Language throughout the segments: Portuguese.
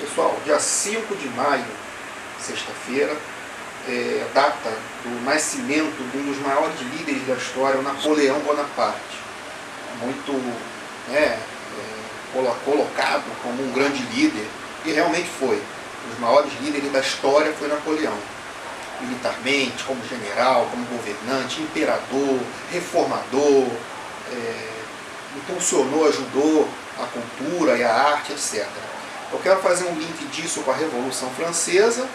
Pessoal, dia 5 de maio, sexta-feira, data do nascimento de um dos maiores líderes da história, o Napoleão Bonaparte. Muito colocado como um grande líder, e realmente foi. Um dos maiores líderes da história foi Napoleão. Militarmente, como general, como governante, imperador, reformador, impulsionou, ajudou a cultura e a arte, etc. Eu quero fazer um link disso com a Revolução Francesa,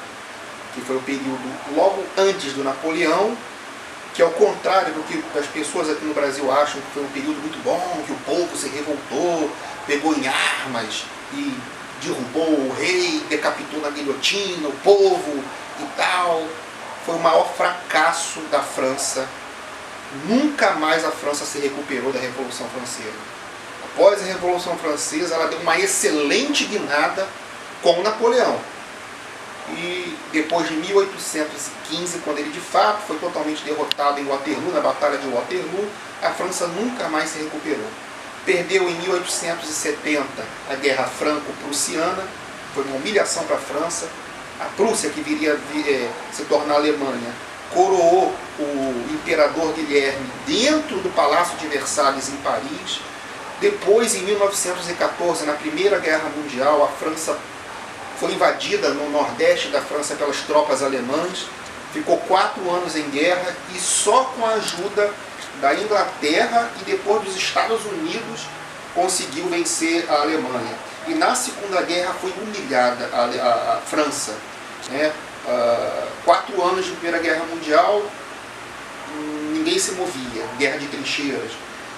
que foi o período logo antes do Napoleão, que ao contrário do que as pessoas aqui no Brasil acham que foi um período muito bom, que o povo se revoltou, pegou em armas e derrubou o rei, decapitou na guilhotina o povo e tal. Foi o maior fracasso da França. Nunca mais a França se recuperou da Revolução Francesa. Após a Revolução Francesa, ela deu uma excelente guinada com Napoleão. E depois de 1815, quando ele de fato foi totalmente derrotado em Waterloo, na Batalha de Waterloo, a França nunca mais se recuperou. Perdeu em 1870 a Guerra Franco-Prussiana, foi uma humilhação para a França. A Prússia, que viria se tornar a Alemanha, coroou o imperador Guilherme dentro do Palácio de Versalhes, em Paris. Depois, em 1914, na Primeira Guerra Mundial, a França foi invadida no nordeste da França pelas tropas alemãs, ficou 4 anos em guerra e só com a ajuda da Inglaterra e depois dos Estados Unidos conseguiu vencer a Alemanha. E na Segunda Guerra foi humilhada a França. 4 anos de Primeira Guerra Mundial, ninguém se movia, guerra de trincheiras.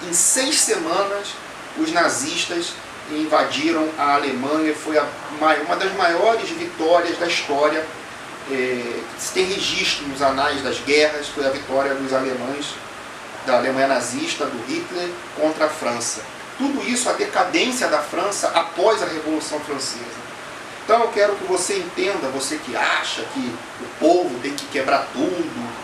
Em 6 semanas, os nazistas invadiram a Alemanha. Foi uma das maiores vitórias da história. Se tem registro nos anais das guerras, foi a vitória dos alemães, da Alemanha nazista, do Hitler, contra a França. Tudo isso, a decadência da França após a Revolução Francesa. Então eu quero que você entenda, você que acha que o povo tem que quebrar tudo,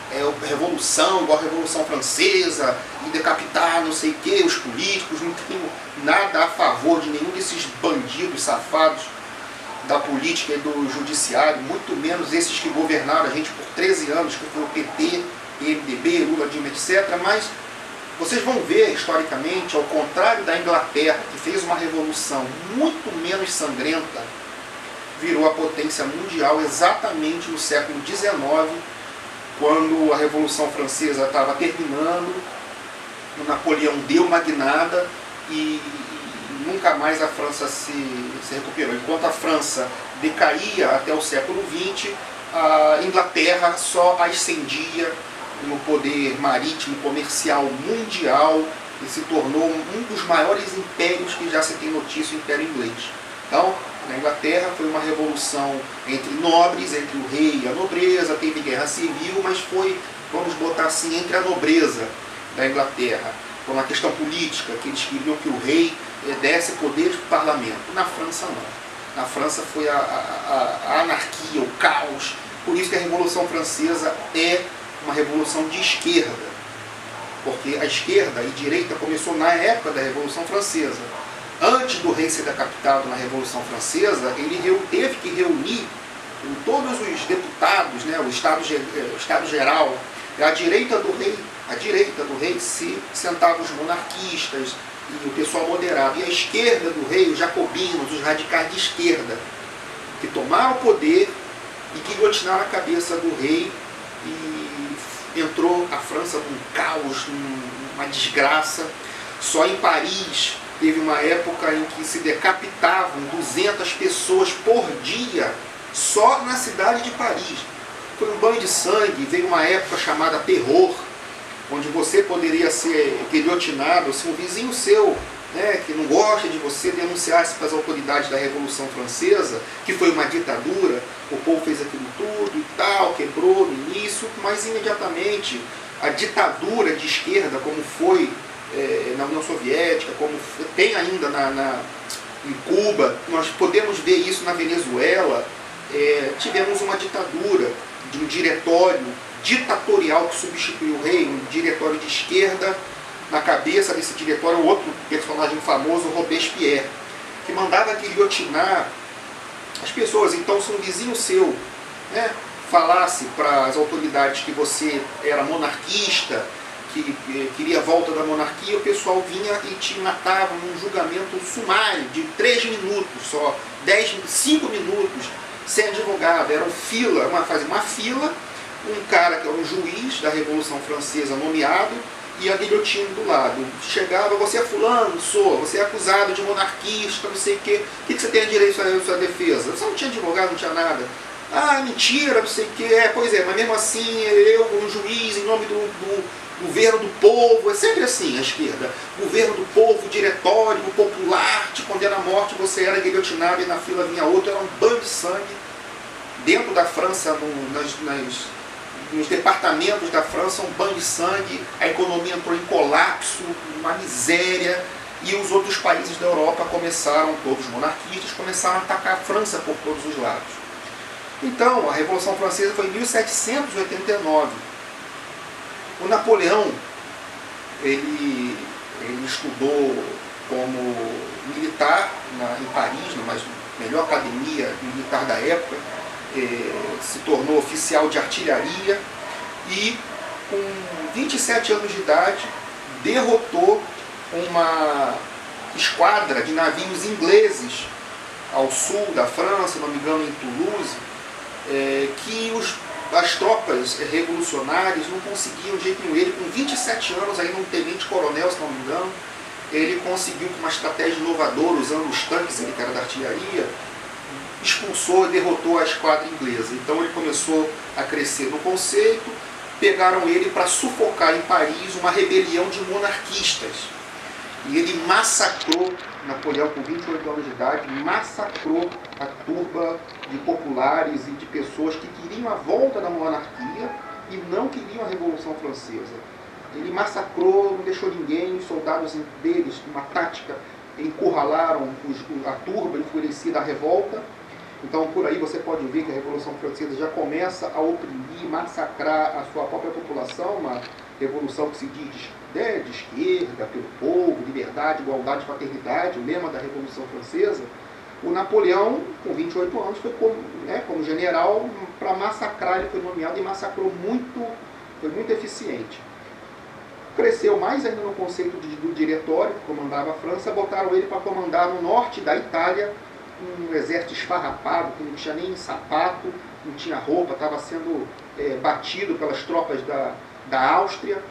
revolução igual a Revolução Francesa, e decapitar não sei o que, os políticos, não tenho nada a favor de nenhum desses bandidos safados da política e do judiciário, muito menos esses que governaram a gente por 13 anos, que foi o PT, PMDB, Lula, Dilma, etc. Mas vocês vão ver, historicamente, ao contrário da Inglaterra, que fez uma revolução muito menos sangrenta, virou a potência mundial exatamente no século XIX, quando a Revolução Francesa estava terminando, o Napoleão deu uma guinada e nunca mais a França se recuperou. Enquanto a França decaía até o século XX, a Inglaterra só ascendia no poder marítimo comercial mundial e se tornou um dos maiores impérios que já se tem notícia, o Império Inglês. Então, na Inglaterra foi uma revolução entre nobres, entre o rei e a nobreza, teve guerra civil, mas foi, vamos botar assim, entre a nobreza da Inglaterra. Foi uma questão política, que eles queriam que o rei desse poder para o parlamento. Na França não. Na França foi a anarquia, o caos. Por isso que a Revolução Francesa é uma revolução de esquerda. Porque a esquerda e direita começou na época da Revolução Francesa. Antes do rei ser decapitado na Revolução Francesa, ele teve que reunir todos os deputados, o Estado Geral, a direita do rei se sentavam os monarquistas e o pessoal moderado, e a esquerda do rei, os jacobinos, os radicais de esquerda, que tomaram o poder e guilhotinaram a cabeça do rei, e entrou a França num caos, numa desgraça. Só em Paris teve uma época em que se decapitavam 200 pessoas por dia, só na cidade de Paris. Foi um banho de sangue. Veio uma época chamada terror, onde você poderia ser guilhotinado se um vizinho seu, que não gosta de você, denunciasse para as autoridades da Revolução Francesa, que foi uma ditadura, o povo fez aquilo tudo e tal, quebrou no início, mas imediatamente a ditadura de esquerda, como foi na União Soviética, como tem ainda em Cuba, nós podemos ver isso na Venezuela. Tivemos uma ditadura de um diretório ditatorial que substituiu o rei, um diretório de esquerda. Na cabeça desse diretório, outro personagem famoso, Robespierre, que mandava guilhotinar as pessoas, então, se um vizinho seu, né, falasse para as autoridades que você era monarquista, que queria a volta da monarquia, o pessoal vinha e te matava num julgamento sumário de 3 minutos só, 5 minutos, sem advogado. Era fazia uma fila, um cara que era um juiz da Revolução Francesa nomeado, e a guilhotina do lado. Chegava, você é fulano? Sou. Você é acusado de monarquista, não sei o quê. O que você tem direito à sua defesa? Você não tinha advogado, não tinha nada. Ah, mentira, não sei o quê. Pois é, mas mesmo assim, eu, um juiz, em nome do governo do povo, é sempre assim a esquerda. Governo do povo, diretório popular, te condena à morte, você era guilhotinado e na fila vinha outro, era um banho de sangue. Dentro da França, nos departamentos da França, um banho de sangue, a economia entrou em colapso, uma miséria, e os outros países da Europa começaram, todos monarquistas, começaram a atacar a França por todos os lados. Então, a Revolução Francesa foi em 1789. O Napoleão, ele estudou como militar em Paris, na melhor academia militar da época, se tornou oficial de artilharia e, com 27 anos de idade, derrotou uma esquadra de navios ingleses ao sul da França, se não me engano, em Toulouse, que as tropas revolucionárias não conseguiam de jeito nenhum. Ele, com 27 anos, ainda um tenente-coronel, se não me engano, ele conseguiu, com uma estratégia inovadora, usando os tanques, ele que era da artilharia, expulsou e derrotou a esquadra inglesa. Então ele começou a crescer no conceito, pegaram ele para sufocar em Paris uma rebelião de monarquistas. E ele massacrou, Napoleão com 28 anos de idade, massacrou a turba de populares e de pessoas que queriam a volta da monarquia e não queriam a Revolução Francesa. Ele massacrou, não deixou ninguém, os soldados deles, uma tática, encurralaram a turba enfurecida, a revolta. Então, por aí você pode ver que a Revolução Francesa já começa a oprimir, massacrar a sua própria população, uma revolução que se diz de esquerda, pelo povo, liberdade, igualdade, fraternidade, o lema da Revolução Francesa. O Napoleão, com 28 anos, foi como general para massacrar, ele foi nomeado e massacrou muito, foi muito eficiente. Cresceu mais ainda no conceito do diretório, que comandava a França, botaram ele para comandar no norte da Itália, um exército esfarrapado, que não tinha nem sapato, não tinha roupa, estava sendo batido pelas tropas da Áustria,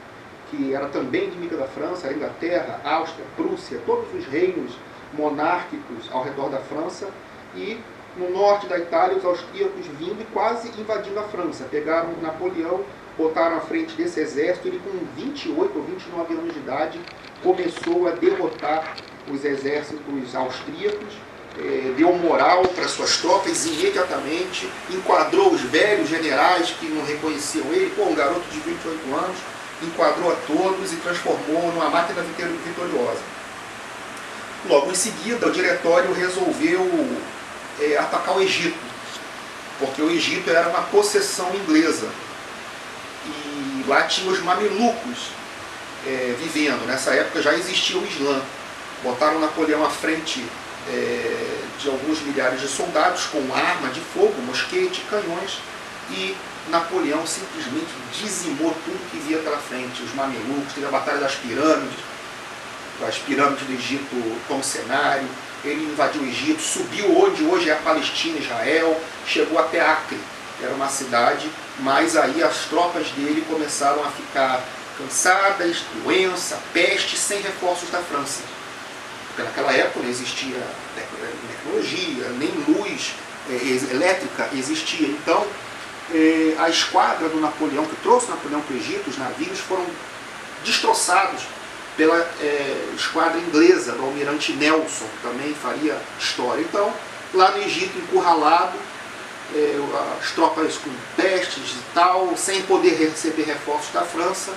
que era também inimiga da França, a Inglaterra, Áustria, Prússia, todos os reinos monárquicos ao redor da França, e no norte da Itália os austríacos vindo e quase invadindo a França. Pegaram Napoleão, botaram à frente desse exército, ele com 28 ou 29 anos de idade começou a derrotar os exércitos austríacos, deu moral para suas tropas imediatamente, enquadrou os velhos generais que não reconheciam ele, um garoto de 28 anos, enquadrou a todos e transformou numa máquina vitoriosa. Logo em seguida, o diretório resolveu atacar o Egito, porque o Egito era uma possessão inglesa. E lá tinha os mamelucos vivendo. Nessa época já existia o Islã. Botaram Napoleão à frente de alguns milhares de soldados com arma de fogo, mosquete, canhões, e Napoleão simplesmente dizimou tudo que via pela frente. Os mamelucos, teve a Batalha das Pirâmides, as pirâmides do Egito como cenário. Ele invadiu o Egito, subiu onde hoje é a Palestina, Israel, chegou até Acre, que era uma cidade, mas aí as tropas dele começaram a ficar cansadas, doença, peste, sem reforços da França. Porque naquela época não existia tecnologia, nem luz elétrica existia. Então, a esquadra do Napoleão, que trouxe Napoleão para o Egito, os navios foram destroçados pela esquadra inglesa, do almirante Nelson, que também faria história. Então, lá no Egito, encurralado, as tropas com pestes e tal, sem poder receber reforços da França,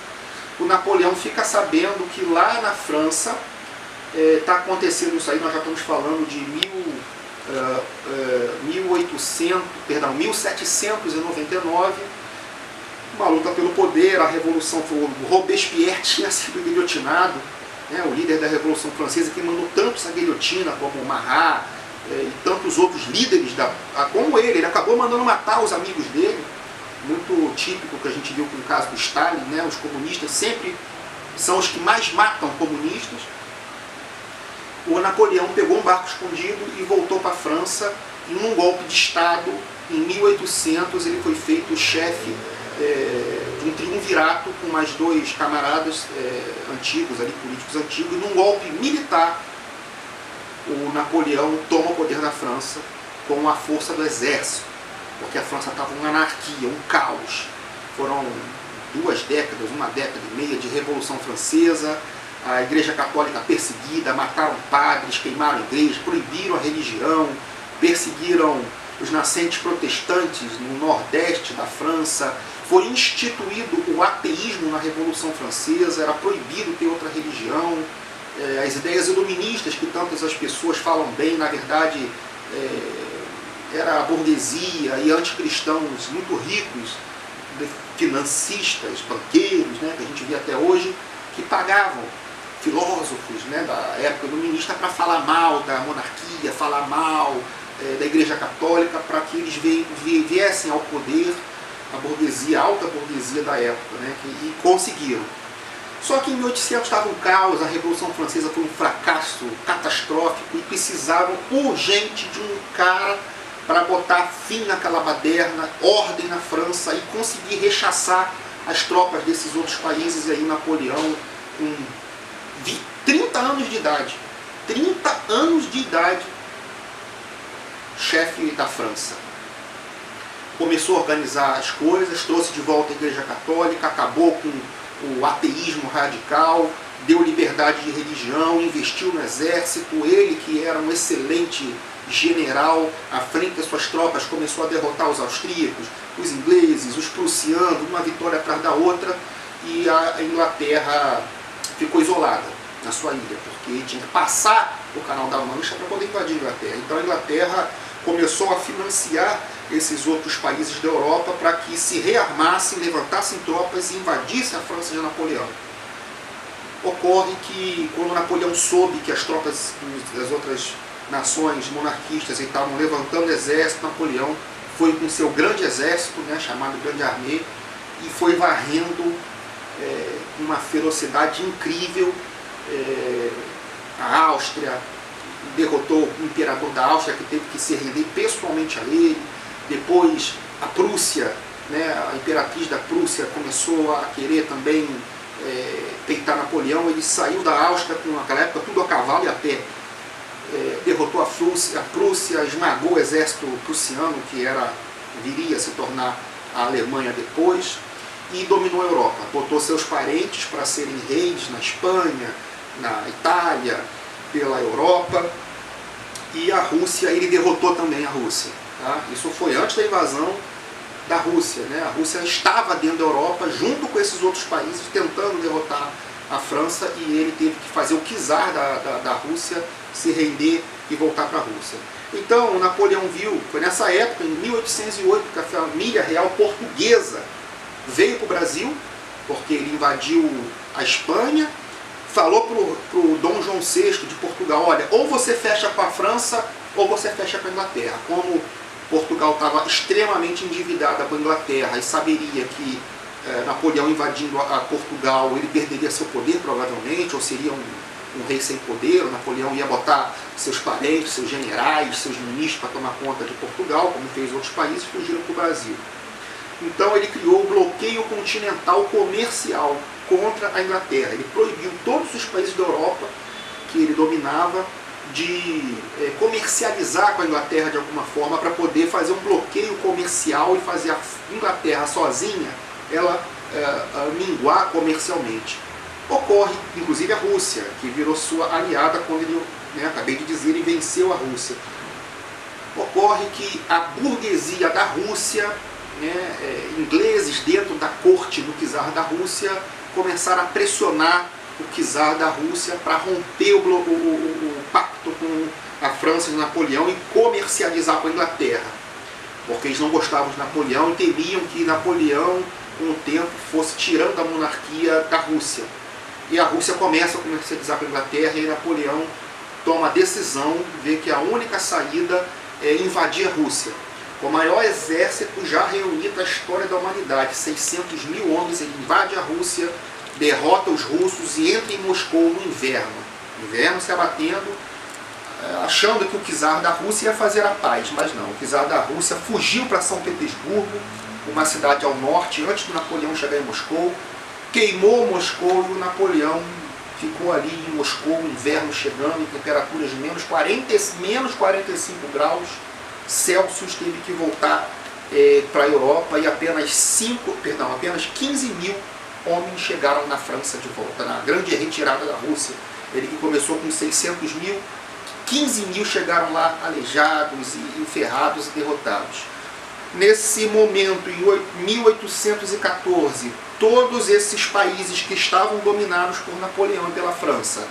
o Napoleão fica sabendo que lá na França está acontecendo isso aí. Nós já estamos falando de 1799, uma luta pelo poder, a revolução, o Robespierre tinha sido guilhotinado, o líder da Revolução Francesa, que mandou tanto essa guilhotina, como Marat, e tantos outros líderes, como ele acabou mandando matar os amigos dele, muito típico que a gente viu com o caso do Stalin, né? Os comunistas sempre são os que mais matam comunistas. O Napoleão pegou um barco escondido e voltou para a França. Em um golpe de Estado, em 1800, ele foi feito chefe de um triunvirato com mais dois camaradas antigos, ali, políticos antigos. E num golpe militar, o Napoleão toma o poder da França com a força do exército, porque a França estava uma anarquia, um caos. Foram 2 décadas, 1 década e meia de Revolução Francesa, a Igreja Católica perseguida, mataram padres, queimaram a igreja, proibiram a religião, perseguiram os nascentes protestantes no nordeste da França. Foi instituído o ateísmo na Revolução Francesa, era proibido ter outra religião. As ideias iluministas que tantas as pessoas falam bem, na verdade, era a burguesia e anticristãos muito ricos, financistas, banqueiros, né, que a gente vê até hoje, que pagavam filósofos, né, da época iluminista para falar mal da monarquia, falar mal da Igreja Católica, para que eles viessem ao poder, a burguesia, a alta burguesia da época, né, e conseguiram. Só que em 1800 estava um caos, a Revolução Francesa foi um fracasso catastrófico e precisavam urgente de um cara para botar fim naquela baderna, ordem na França e conseguir rechaçar as tropas desses outros países. E aí Napoleão, com 30 anos de idade, 30 anos de idade, chefe da França, começou a organizar as coisas, trouxe de volta a Igreja Católica, acabou com o ateísmo radical, deu liberdade de religião, investiu no exército. Ele, que era um excelente general, à frente das suas tropas, começou a derrotar os austríacos, os ingleses, os prussianos, uma vitória atrás da outra, e a Inglaterra ficou isolada na sua ilha, porque tinha que passar o Canal da Mancha para poder invadir a Inglaterra. Então a Inglaterra começou a financiar esses outros países da Europa para que se rearmassem, levantassem tropas e invadissem a França de Napoleão. Ocorre que, quando Napoleão soube que as tropas das outras nações monarquistas estavam levantando exército, Napoleão foi com seu grande exército, né, chamado Grande Armée, e foi varrendo com uma ferocidade incrível a Áustria, derrotou o imperador da Áustria, que teve que se render pessoalmente a ele. Depois a Prússia, né, a imperatriz da Prússia começou a querer também peitar Napoleão. Ele saiu da Áustria, com naquela época tudo a cavalo e a pé, derrotou a Prússia, esmagou o exército prussiano, que viria a se tornar a Alemanha depois, e dominou a Europa. Botou seus parentes para serem reis na Espanha, na Itália, pela Europa, e a Rússia, ele derrotou também a Rússia. Tá? Isso foi antes da invasão da Rússia, né? A Rússia estava dentro da Europa, junto com esses outros países, tentando derrotar a França, e ele teve que fazer o czar da Rússia se render e voltar para a Rússia. Então, o Napoleão viu, foi nessa época, em 1808, que a família real portuguesa veio para o Brasil, porque ele invadiu a Espanha, falou para o Dom João VI de Portugal: olha, ou você fecha com a França, ou você fecha com a Inglaterra. Como Portugal estava extremamente endividada com a Inglaterra e saberia que Napoleão invadindo a Portugal, ele perderia seu poder provavelmente, ou seria um rei sem poder. O Napoleão ia botar seus parentes, seus generais, seus ministros para tomar conta de Portugal, como fez outros países, fugiram para o Brasil. Então ele criou o bloqueio continental comercial contra a Inglaterra. Ele proibiu todos os países da Europa que ele dominava de comercializar com a Inglaterra de alguma forma, para poder fazer um bloqueio comercial e fazer a Inglaterra sozinha ela minguar comercialmente. Ocorre, inclusive, a Rússia, que virou sua aliada quando ele, acabei de dizer, ele venceu a Rússia. Ocorre que a burguesia da Rússia, ingleses dentro da corte do czar da Rússia, começaram a pressionar o czar da Rússia para romper o pacto com a França de Napoleão e comercializar com a Inglaterra, porque eles não gostavam de Napoleão e temiam que Napoleão, com o tempo, fosse tirando a monarquia da Rússia. E a Rússia começa a comercializar com a Inglaterra, e Napoleão toma a decisão, vê que a única saída é invadir a Rússia. O maior exército já reunido da história da humanidade, 600 mil homens, ele invade a Rússia, derrota os russos e entra em Moscou no inverno. Inverno se abatendo, achando que o czar da Rússia ia fazer a paz, mas não. O czar da Rússia fugiu para São Petersburgo, uma cidade ao norte, antes do Napoleão chegar em Moscou, queimou Moscou e o Napoleão ficou ali em Moscou, inverno chegando, em temperaturas de menos 45 graus Celsius, teve que voltar para a Europa e apenas 15 mil homens chegaram na França de volta, na grande retirada da Rússia. Ele que começou com 600 mil, 15 mil chegaram lá aleijados e enferrados e derrotados. Nesse momento, em 1814, todos esses países que estavam dominados por Napoleão e pela França,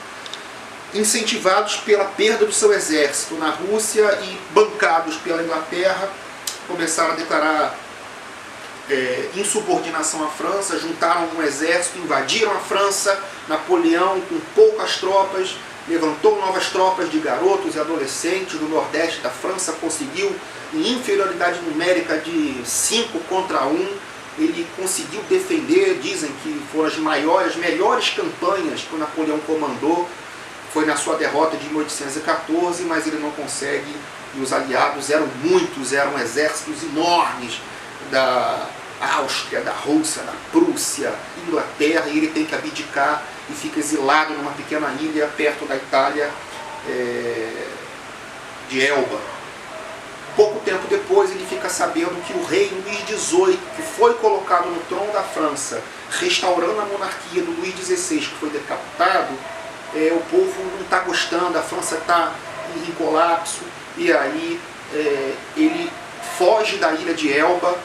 incentivados pela perda do seu exército na Rússia e bancados pela Inglaterra, começaram a declarar insubordinação à França, juntaram um exército, invadiram a França. Napoleão, com poucas tropas, levantou novas tropas de garotos e adolescentes do nordeste da França, conseguiu, em inferioridade numérica de 5 contra 1, ele conseguiu defender, dizem que foram as melhores campanhas que o Napoleão comandou, foi na sua derrota de 1814, mas ele não consegue, e os aliados eram muitos, eram exércitos enormes da Áustria, da Rússia, da Prússia, Inglaterra, e ele tem que abdicar e fica exilado numa pequena ilha perto da Itália, de Elba. Pouco tempo depois ele fica sabendo que o rei Luís XVIII, que foi colocado no trono da França, restaurando a monarquia do Luís XVI, que foi decapitado, o povo não está gostando, a França está em colapso, e aí ele foge da ilha de Elba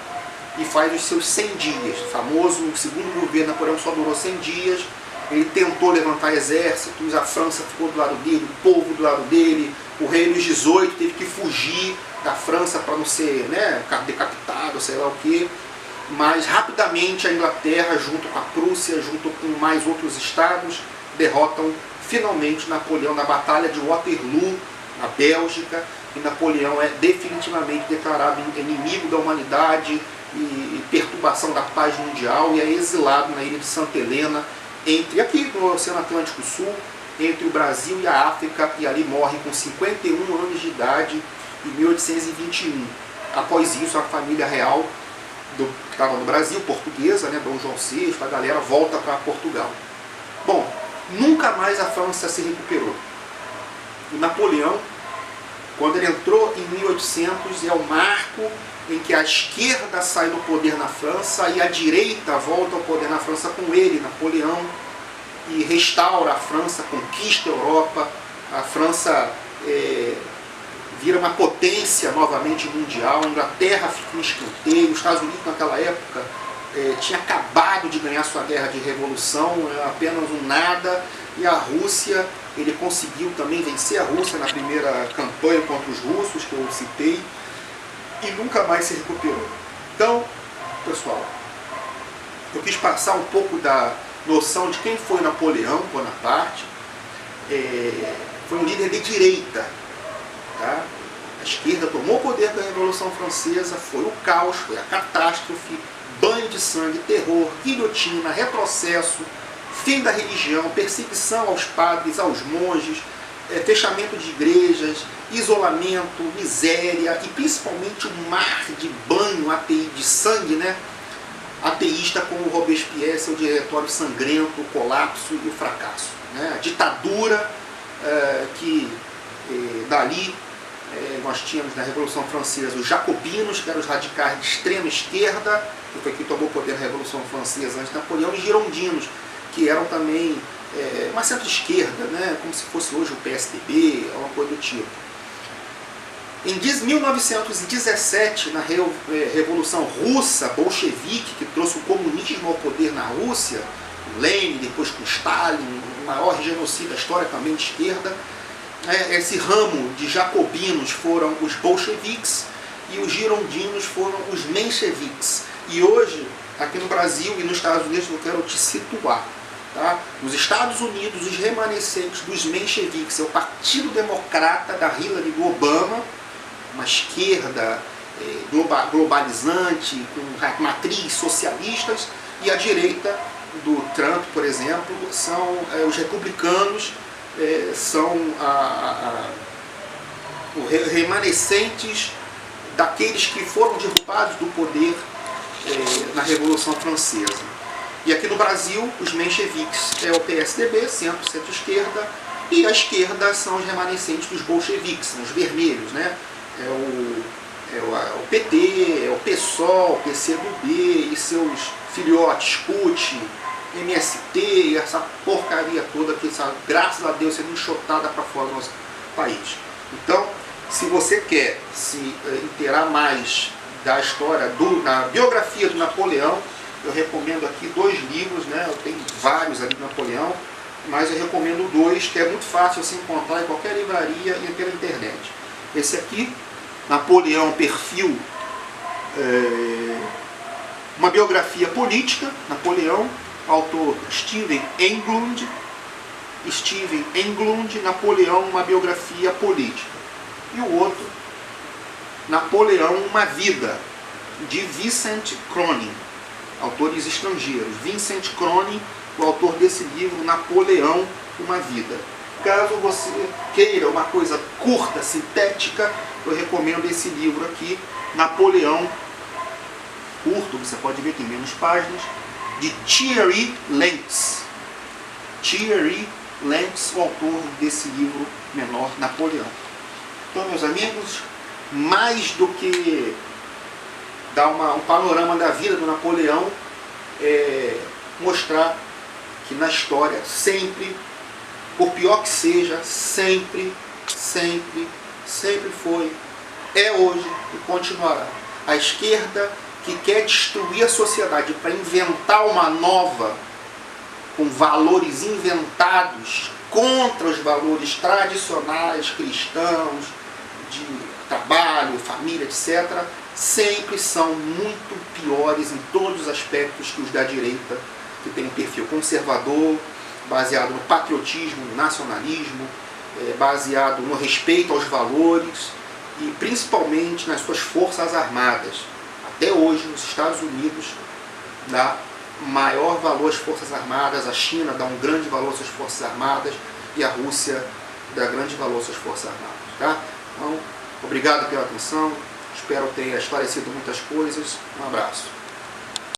e faz os seus 100 dias. O famoso, o segundo governo Napoleão só durou 100 dias, ele tentou levantar exércitos, a França ficou do lado dele, o povo do lado dele, o rei Luís XVIII teve que fugir da França para não ser decapitado, sei lá o que, mas rapidamente a Inglaterra, junto com a Prússia, junto com mais outros estados, derrotam finalmente Napoleão na Batalha de Waterloo, na Bélgica, e Napoleão é definitivamente declarado inimigo da humanidade e perturbação da paz mundial, e é exilado na ilha de Santa Helena, aqui no Oceano Atlântico Sul, entre o Brasil e a África, e ali morre com 51 anos de idade, em 1821. Após isso, a família real que estava no Brasil, portuguesa, Dom João VI, a galera volta para Portugal. Bom, nunca mais a França se recuperou. O Napoleão, quando ele entrou em 1800, é o marco em que a esquerda sai do poder na França e a direita volta ao poder na França com ele, Napoleão, e restaura a França, conquista a Europa. A França vira uma potência novamente mundial, a Inglaterra fica em escanteio, os Estados Unidos naquela época tinha acabado de ganhar sua guerra de revolução, apenas um nada, e a Rússia, ele conseguiu também vencer a Rússia na primeira campanha contra os russos, que eu citei, e nunca mais se recuperou. Então, pessoal, eu quis passar um pouco da noção de quem foi Napoleão Bonaparte. Foi um líder de direita, tá? A esquerda tomou o poder da Revolução Francesa, foi o caos, foi a catástrofe, banho de sangue, terror, guilhotina, retrocesso, fim da religião, perseguição aos padres, aos monges, fechamento de igrejas, isolamento, miséria e principalmente um mar de banho de sangue, ateísta, como Robespierre, seu diretório sangrento, o colapso e o fracasso. A ditadura que dali nós tínhamos na Revolução Francesa os jacobinos, que eram os radicais de extrema esquerda, que foi quem tomou o poder na Revolução Francesa antes de Napoleão, e girondinos, que eram também uma centro-esquerda, como se fosse hoje o PSDB, uma coisa do tipo. Em 1917, na Revolução Russa, bolchevique, que trouxe o comunismo ao poder na Rússia, com Lenin, depois com Stalin, o maior genocida da história também de esquerda, esse ramo de jacobinos foram os bolcheviques e os girondinos foram os mencheviques. E hoje, aqui no Brasil e nos Estados Unidos, eu quero te situar. Tá? Nos Estados Unidos, os remanescentes dos mencheviques é o Partido Democrata da Hillary do Obama, uma esquerda globalizante, com matriz socialistas, e a direita do Trump, por exemplo, são os republicanos, são remanescentes daqueles que foram derrubados do poder na Revolução Francesa. E aqui no Brasil, os mencheviques é o PSDB, centro-esquerda, e a esquerda são os remanescentes dos bolcheviques, são os vermelhos, né? É o PT, é o PSOL, o PCdoB e seus filhotes, CUT, MST, essa porcaria toda que, graças a Deus, sendo enxotada para fora do nosso país. Então, se você quer se inteirar mais da história, da biografia do Napoleão, eu recomendo aqui 2 livros, né? Eu tenho vários ali do Napoleão, mas eu recomendo 2, que é muito fácil você encontrar em qualquer livraria e pela internet. Esse aqui, Napoleão, perfil, uma biografia política, Napoleão, autor Steven Englund, Napoleão, uma biografia política. E o outro, Napoleão, uma vida, de Vincent Cronin, autores estrangeiros. Vincent Cronin, o autor desse livro, Napoleão, uma vida. Caso você queira uma coisa curta, sintética, eu recomendo esse livro aqui, Napoleão, curto, você pode ver, tem menos páginas, de Thierry Lentz. Thierry Lentz, o autor desse livro menor, Napoleão. Então, meus amigos, mais do que dar um panorama da vida do Napoleão, mostrar que na história sempre, por pior que seja, sempre foi, é hoje e continuará. A esquerda que quer destruir a sociedade para inventar uma nova, com valores inventados contra os valores tradicionais, cristãos, de trabalho, família, etc., sempre são muito piores em todos os aspectos que os da direita, que tem um perfil conservador, baseado no patriotismo, no nacionalismo, baseado no respeito aos valores e principalmente nas suas forças armadas. Até hoje, nos Estados Unidos, dá maior valor às forças armadas, a China dá um grande valor às suas forças armadas e a Rússia dá grande valor às suas forças armadas. Tá? Então, obrigado pela atenção, espero ter esclarecido muitas coisas. Um abraço.